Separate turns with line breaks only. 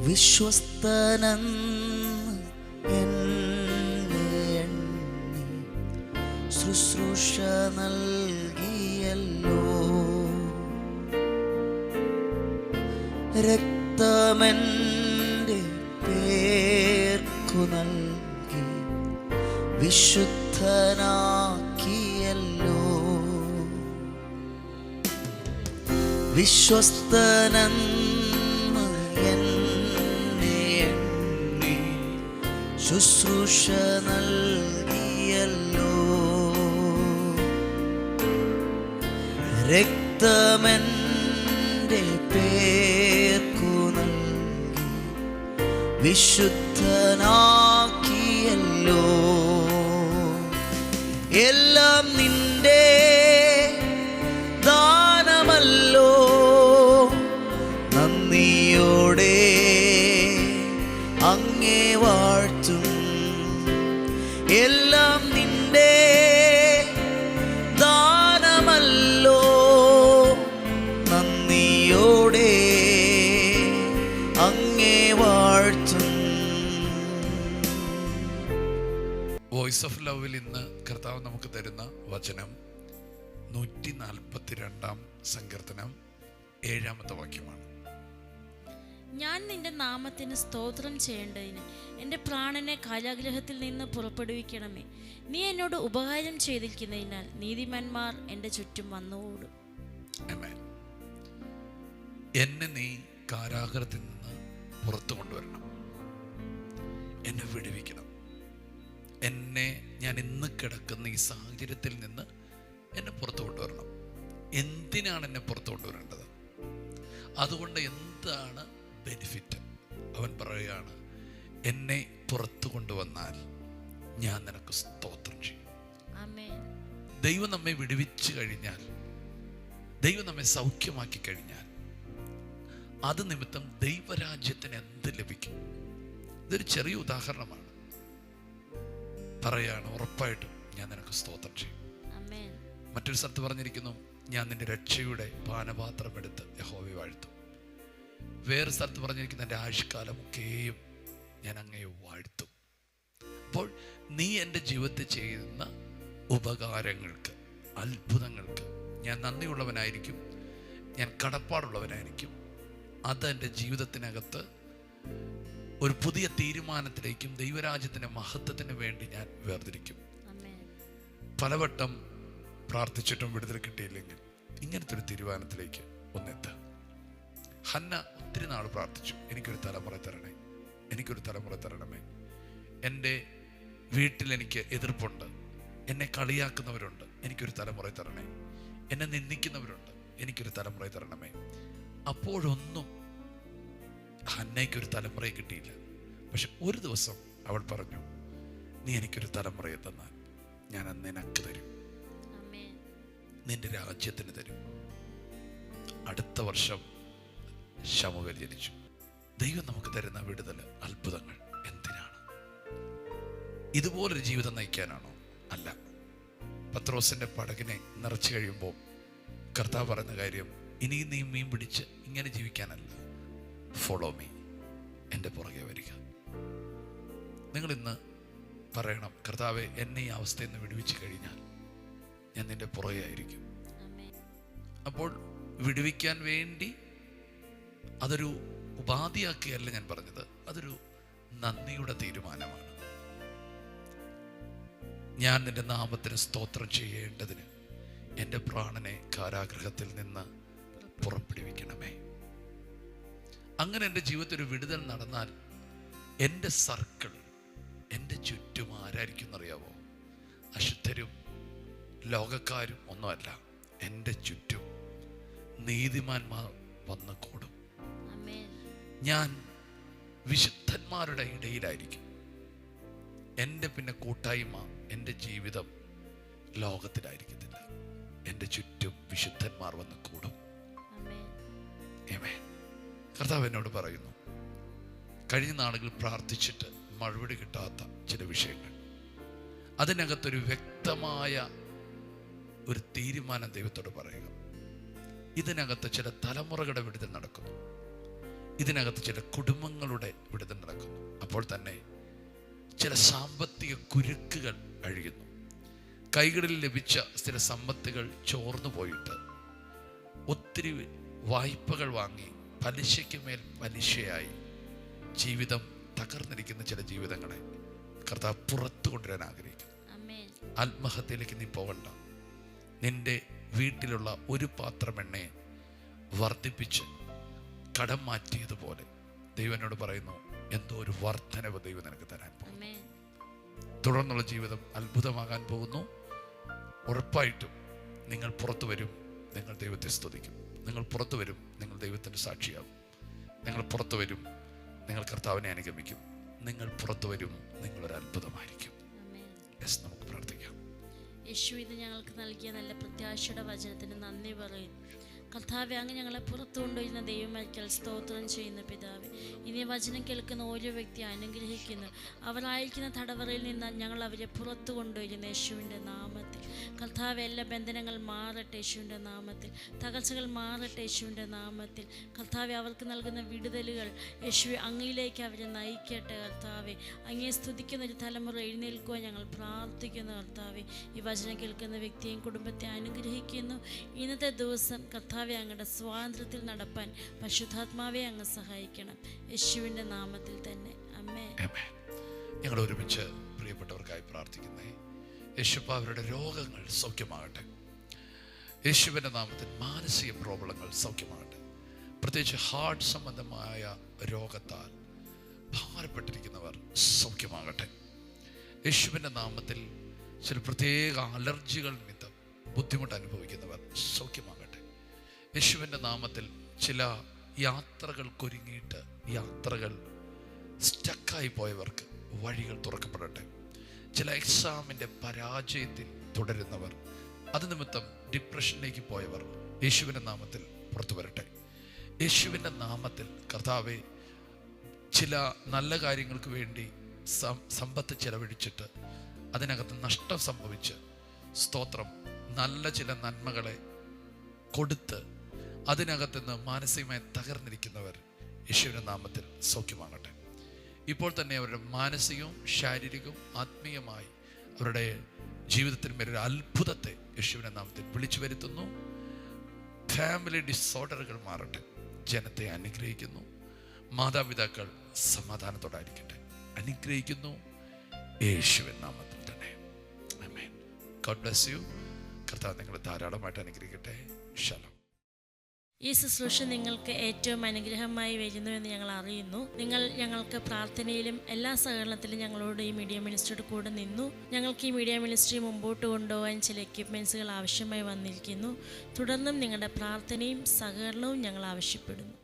വിശ്വസ്തനെന്ന് എന്നെ എണ്ണി ശുശ്രൂഷ നൽകിയല്ലോ. രക്തമെൻ്റെ പേർക്കു നൽകി വിശുദ്ധനാക്കിയല്ലോ. വിശ്വസ്തനെന്ന് എന്നെ എണ്ണി ശുശ്രൂഷ നൽകിയല്ലോ. രക്തമെൻ്റെ പേർക്കു നൽകി വിശുദ്ധനാക്കിയല്ലോ. എല്ലാം നിന്റെ ദാനമല്ലോ, നന്ദിയോടെ അങ്ങേ വാഴ്ത്തും. എല്ലാം നിന്റെ ദാനമല്ലോ, നന്ദിയോടെ അങ്ങേ വാഴ്ത്തും.
വോയിസ് ഓഫ് ലവിൽ ഇന്ന് കർത്താവ് നമുക്ക് തരുന്ന വചനം 142 സങ്കീർത്തനം 7-ാമത്തെ വാക്യമാണ്.
ഞാൻ നിന്റെ നാമത്തിന് സ്തോത്രം ചെയ്യേണ്ടതിന് എൻ്റെ പ്രാണനെ കാരാഗൃഹത്തിൽ നിന്ന് പുറപ്പെടുവിക്കണമേ. നീ എന്നോട് ഉപകാരം ചെയ്തിരിക്കുന്നതിനാൽ നീതിമാന്മാർ എൻ്റെ ചുറ്റും വന്നുകൂടും.
എന്നെ നീ കാരാഗൃഹത്തിൽ നിന്ന് പുറത്തു കൊണ്ടുവരണം, എന്നെ വിടുവിക്കണം. എന്നെ ഞാൻ ഇന്ന് കിടക്കുന്ന ഈ സാഹചര്യത്തിൽ നിന്ന് എന്നെ പുറത്തു കൊണ്ടുവരണം. എന്തിനാണ് എന്നെ പുറത്തു കൊണ്ടുവരേണ്ടത്? അതുകൊണ്ട് എന്താണ് ബെനിഫിറ്റ്? അവൻ പറയുകയാണ്, എന്നെ പുറത്തു കൊണ്ടുവന്നാൽ ഞാൻ നിനക്ക് സ്തോത്രം ചെയ്യും. ദൈവം നമ്മെ വിടുവിച്ചു കഴിഞ്ഞാൽ, ദൈവം നമ്മെ സൗഖ്യമാക്കി കഴിഞ്ഞാൽ, അത് നിമിത്തം ദൈവരാജ്യത്തിന് എന്ത് ലഭിക്കും? ഇതൊരു ചെറിയ ഉദാഹരണമാണ്. പറയാണ്, ഉറപ്പായിട്ടും ഞാൻ നിനക്ക് സ്തോത്രം ചെയ്യും. മറ്റൊരു സ്ഥലത്ത് പറഞ്ഞിരിക്കുന്നു, ഞാൻ നിന്റെ രക്ഷയുടെ പാനപാത്രം എടുത്ത് യഹോവയെ വാഴ്ത്തും. വേറെ സ്ഥലത്ത് പറഞ്ഞിരിക്കുന്ന എൻ്റെ ആയുഷ്കാലമൊക്കെയും ഞാൻ അങ്ങയെ വാഴ്ത്തും. അപ്പോൾ നീ എൻ്റെ ജീവിതത്തിൽ ചെയ്യുന്ന ഉപകാരങ്ങൾക്ക്, അത്ഭുതങ്ങൾക്ക് ഞാൻ നന്ദിയുള്ളവനായിരിക്കും, ഞാൻ കടപ്പാടുള്ളവനായിരിക്കും. അത് എൻ്റെ ജീവിതത്തിനകത്ത് ഒരു പുതിയ തീരുമാനത്തിലേക്കും ദൈവരാജ്യത്തിൻ്റെ മഹത്വത്തിന് വേണ്ടി ഞാൻ വേർതിരിക്കും. പലവട്ടം പ്രാർത്ഥിച്ചിട്ടും വിടുതൽ കിട്ടിയില്ലെങ്കിൽ ഇങ്ങനത്തെ ഒരു തീരുമാനത്തിലേക്ക് ഒന്നെത്തുക. ഹന്ന ഒത്തിരി നാൾ പ്രാർത്ഥിച്ചു, എനിക്കൊരു തലമുറ തരണേ, എനിക്കൊരു തലമുറ തരണമേ. എൻ്റെ വീട്ടിൽ എനിക്ക് എതിർപ്പുണ്ട്, എന്നെ കളിയാക്കുന്നവരുണ്ട്, എനിക്കൊരു തലമുറ തരണേ. എന്നെ നിന്ദിക്കുന്നവരുണ്ട്, എനിക്കൊരു തലമുറ തരണമേ. അപ്പോഴൊന്നും ഹന്നയ്ക്കൊരു തലമുറയെ കിട്ടിയില്ല. പക്ഷെ ഒരു ദിവസം അവൾ പറഞ്ഞു, നീ എനിക്കൊരു തലമുറയെ തന്നാൽ ഞാൻ അന്ന് നിനക്ക് തരും, നിന്റെ രാജ്യത്തിന് തരും. അടുത്ത വർഷം ശമൂവേൽ ജനിച്ചു. ദൈവം നമുക്ക് തരുന്ന വിടുതൽ, അത്ഭുതങ്ങൾ എന്തിനാണ്? ഇതുപോലൊരു ജീവിതം നയിക്കാനാണോ? അല്ല. പത്രോസിന്റെ പടകിനെ നിറച്ചു കഴിയുമ്പോൾ കർത്താവ് പറയുന്ന കാര്യം, ഇനി നീ മീൻ പിടിച്ച് ഇങ്ങനെ ജീവിക്കാനല്ല, ഫോളോ മീ, എൻ്റെ പുറകെ വരിക. നിങ്ങളിന്ന് പറയണം, കർത്താവെ, എന്നെ ഈ അവസ്ഥയിൽ നിന്ന് വിടുവിച്ച് കഴിഞ്ഞാൽ ഞാൻ നിന്റെ പുറകെ ആയിരിക്കും. അപ്പോൾ വിടുവിക്കാൻ വേണ്ടി അതൊരു ഉപാധിയാക്കിയല്ല ഞാൻ പറഞ്ഞത്, അതൊരു നന്ദിയുടെ തീരുമാനമാണ്. ഞാൻ നിന്റെ നാമത്തിന് സ്തോത്രം ചെയ്യേണ്ടതിന് എൻ്റെ പ്രാണനെ കാരാഗൃഹത്തിൽ നിന്ന് പുറപ്പെടുവിക്കണമേ. അങ്ങനെ എൻ്റെ ജീവിതത്തിൽ ഒരു വിടുതൽ നടന്നാൽ എൻ്റെ സർക്കിൾ, എൻ്റെ ചുറ്റും ആരായിരിക്കും എന്നറിയാവോ? അശുദ്ധരും ലോകക്കാരും ഒന്നുമല്ല, എൻ്റെ ചുറ്റും നീതിമാന്മാർ വന്ന് കൂടും. ഞാൻ വിശുദ്ധന്മാരുടെ ഇടയിലായിരിക്കും. എൻ്റെ പിന്നെ കൂട്ടായ്മ, എൻ്റെ ജീവിതം ലോകത്തിലായിരിക്കത്തില്ല. എൻ്റെ ചുറ്റും വിശുദ്ധന്മാർ വന്ന് കൂടും. കർത്താവ് എന്നോട് പറയുന്നു, കഴിഞ്ഞ നാളുകളിൽ പ്രാർത്ഥിച്ചിട്ട് മറുപടി കിട്ടാത്ത ചില വിഷയങ്ങൾ, അതിനകത്തൊരു വ്യക്തമായ ഒരു തീരുമാനം ദൈവത്തോട് പറയുക. ഇതിനകത്ത് ചില തലമുറകളുടെ വിടുതൽ നടക്കുന്നു. ഇതിനകത്ത് ചില കുടുംബങ്ങളുടെ വിടുതൽ നടക്കുന്നു. അപ്പോൾ തന്നെ ചില സാമ്പത്തിക കുരുക്കുകൾ അഴിയുന്നു. കൈകളിൽ ലഭിച്ച ചില സമ്പത്തുകൾ ചോർന്നു പോയിട്ട് ഒത്തിരി വായ്പകൾ വാങ്ങി പലിശയ്ക്ക് മേൽ പലിശയായി ജീവിതം തകർന്നിരിക്കുന്ന ചില ജീവിതങ്ങളെ കർത്താവ് പുറത്തു കൊണ്ടുവരാൻ ആഗ്രഹിക്കുന്നു. ആത്മഹത്യയിലേക്ക് നീ പോകണ്ട. നിന്റെ വീട്ടിലുള്ള ഒരു പാത്രം എണ്ണയെ വർദ്ധിപ്പിച്ച് കടം മാറ്റിയതുപോലെ ദൈവം എന്നോട് പറയുന്നു, എന്തോ ഒരു വർധനവ് ദൈവം നിനക്ക് തരാൻ പോകുന്നു. തുടർന്നുള്ള ജീവിതം അത്ഭുതമാകാൻ പോകുന്നു. ഉറപ്പായിട്ടും നിങ്ങൾ പുറത്തു വരും, നിങ്ങൾ ദൈവത്തെ സ്തുതിക്കും. നിങ്ങൾ പുറത്തു വരും, നിങ്ങൾ ദൈവത്തിൻ്റെ സാക്ഷിയാകും. നിങ്ങൾ പുറത്തു വരും, നിങ്ങൾ കർത്താവിനെ അനുഗമിക്കും. നിങ്ങൾ പുറത്തു വരും, നിങ്ങളൊരു അത്ഭുതമായിരിക്കും. യെസ്, നമുക്ക് പ്രാർത്ഥിക്കാം.
യേശു, ഇത് ഞങ്ങൾക്ക് നൽകിയ നല്ല പ്രത്യാശയുടെ വചനത്തിന് നന്ദി പറയുന്നു. കർത്താവെ, അങ്ങ് ഞങ്ങളെ പുറത്തു കൊണ്ടുവരുന്ന ദൈവമായിരിക്കൽ സ്തോത്രം ചെയ്യുന്ന പിതാവെ. ഇനി വചനം കേൾക്കുന്ന ഓരോ വ്യക്തിയെ അനുഗ്രഹിക്കുന്നു. അവരായിരിക്കുന്ന തടവറയിൽ നിന്ന് ഞങ്ങൾ അവരെ പുറത്തു കൊണ്ടുവരുന്ന യേശുവിൻ്റെ നാമത്തിൽ. കർത്താവെ, എല്ലാ ബന്ധനങ്ങൾ മാറട്ടെ യേശുവിൻ്റെ നാമത്തിൽ. തകർച്ചകൾ മാറട്ടെ യേശുവിൻ്റെ നാമത്തിൽ. കർത്താവെ, അവർക്ക് നൽകുന്ന വിടുതലുകൾ യേശുവെ അങ്ങയിലേക്ക് അവരെ നയിക്കട്ടെ. കർത്താവെ, അങ്ങയെ സ്തുതിക്കുന്ന ഒരു തലമുറ എഴുന്നേൽക്കുവാൻ ഞങ്ങൾ പ്രാർത്ഥിക്കുന്നു. കർത്താവെ, ഈ വചനം കേൾക്കുന്ന വ്യക്തിയെയും കുടുംബത്തെ അനുഗ്രഹിക്കുന്നു. ഇന്നത്തെ ദിവസം കർത്താവെ, അങ്ങയുടെ സ്വാതന്ത്ര്യത്തിൽ നടപ്പാൻ പരിശുദ്ധാത്മാവെ അങ്ങ് സഹായിക്കണം. യേശുവിൻ്റെ നാമത്തിൽ തന്നെ ആമേൻ.
ഞങ്ങൾ ഒരുമിച്ച് പ്രിയപ്പെട്ടവർക്കായി പ്രാർത്ഥിക്കുന്നേ. യേശുപ്പ, അവരുടെ രോഗങ്ങൾ സൗഖ്യമാകട്ടെ. യേശുവിൻ്റെ നാമത്തിൽ മാനസിക പ്രോബ്ലങ്ങൾ സൗഖ്യമാകട്ടെ. പ്രത്യേകിച്ച് ഹാർട്ട് സംബന്ധമായ രോഗത്താൽ ഭാരപ്പെട്ടിരിക്കുന്നവർ സൗഖ്യമാകട്ടെ. യേശുവിൻ്റെ നാമത്തിൽ ചില പ്രത്യേക അലർജികൾ നിമിത്തം ബുദ്ധിമുട്ട് അനുഭവിക്കുന്നവർ സൗഖ്യമാകട്ടെ. യേശുവിൻ്റെ നാമത്തിൽ ചില യാത്രകൾക്കൊരുങ്ങിയിട്ട് യാത്രകൾ സ്റ്റക്കായി പോയവർക്ക് വഴികൾ തുറക്കപ്പെടട്ടെ. ചില എക്സാമിൻ്റെ പരാജയത്തിൽ തുടരുന്നവർ, അത് നിമിത്തം ഡിപ്രഷനിലേക്ക് പോയവർ യേശുവിൻ്റെ നാമത്തിൽ പുറത്തു വരട്ടെ. യേശുവിൻ്റെ നാമത്തിൽ കർത്താവെ, ചില നല്ല കാര്യങ്ങൾക്ക് വേണ്ടി സമ്പത്ത് ചെലവഴിച്ചിട്ട് അതിനകത്ത് നഷ്ടം സംഭവിച്ച് സ്തോത്രം നല്ല ചില നന്മകളെ കൊടുത്ത് അതിനകത്തുനിന്ന് മാനസികമായി തകർന്നിരിക്കുന്നവർ യേശുവിൻ്റെ നാമത്തിൽ സൗഖ്യമാകട്ടെ. ഇപ്പോൾ തന്നെ അവരുടെ മാനസികവും ശാരീരികവും ആത്മീയമായി അവരുടെ ജീവിതത്തിൽ മേലൊരു അത്ഭുതത്തെ യേശുവിൻ്റെ നാമത്തിൽ വിളിച്ചു വരുത്തുന്നു. ഫാമിലി ഡിസോർഡറുകൾ മാറട്ടെ. ജനത്തെ അനുഗ്രഹിക്കുന്നു. മാതാപിതാക്കൾ സമാധാനത്തോടായിരിക്കട്ടെ. അനുഗ്രഹിക്കുന്നു യേശുവിൻ നാമത്തിൽ തന്നെ. ആമേൻ. God bless you. കർത്താവ് നിങ്ങളെ ധാരാളമായിട്ട് അനുഗ്രഹിക്കട്ടെ. ശാലോം.
ഈ ശുശ്രൂഷ നിങ്ങൾക്ക് ഏറ്റവും അനുഗ്രഹമായി വരുന്നുവെന്ന് ഞങ്ങൾ അറിയുന്നു. നിങ്ങൾ ഞങ്ങൾക്ക് പ്രാർത്ഥനയിലും എല്ലാ സഹകരണത്തിലും ഞങ്ങളോട് ഈ മീഡിയ മിനിസ്ട്രിയുടെ കൂടെ നിന്നു. ഞങ്ങൾക്ക് ഈ മീഡിയ മിനിസ്ട്രി മുമ്പോട്ട് കൊണ്ടുപോകാൻ ചില എക്യുപ്മെൻറ്റ്സുകൾ ആവശ്യമായി വന്നിരിക്കുന്നു. തുടർന്നും നിങ്ങളുടെ പ്രാർത്ഥനയും സഹകരണവും ഞങ്ങൾ ആവശ്യപ്പെടുന്നു.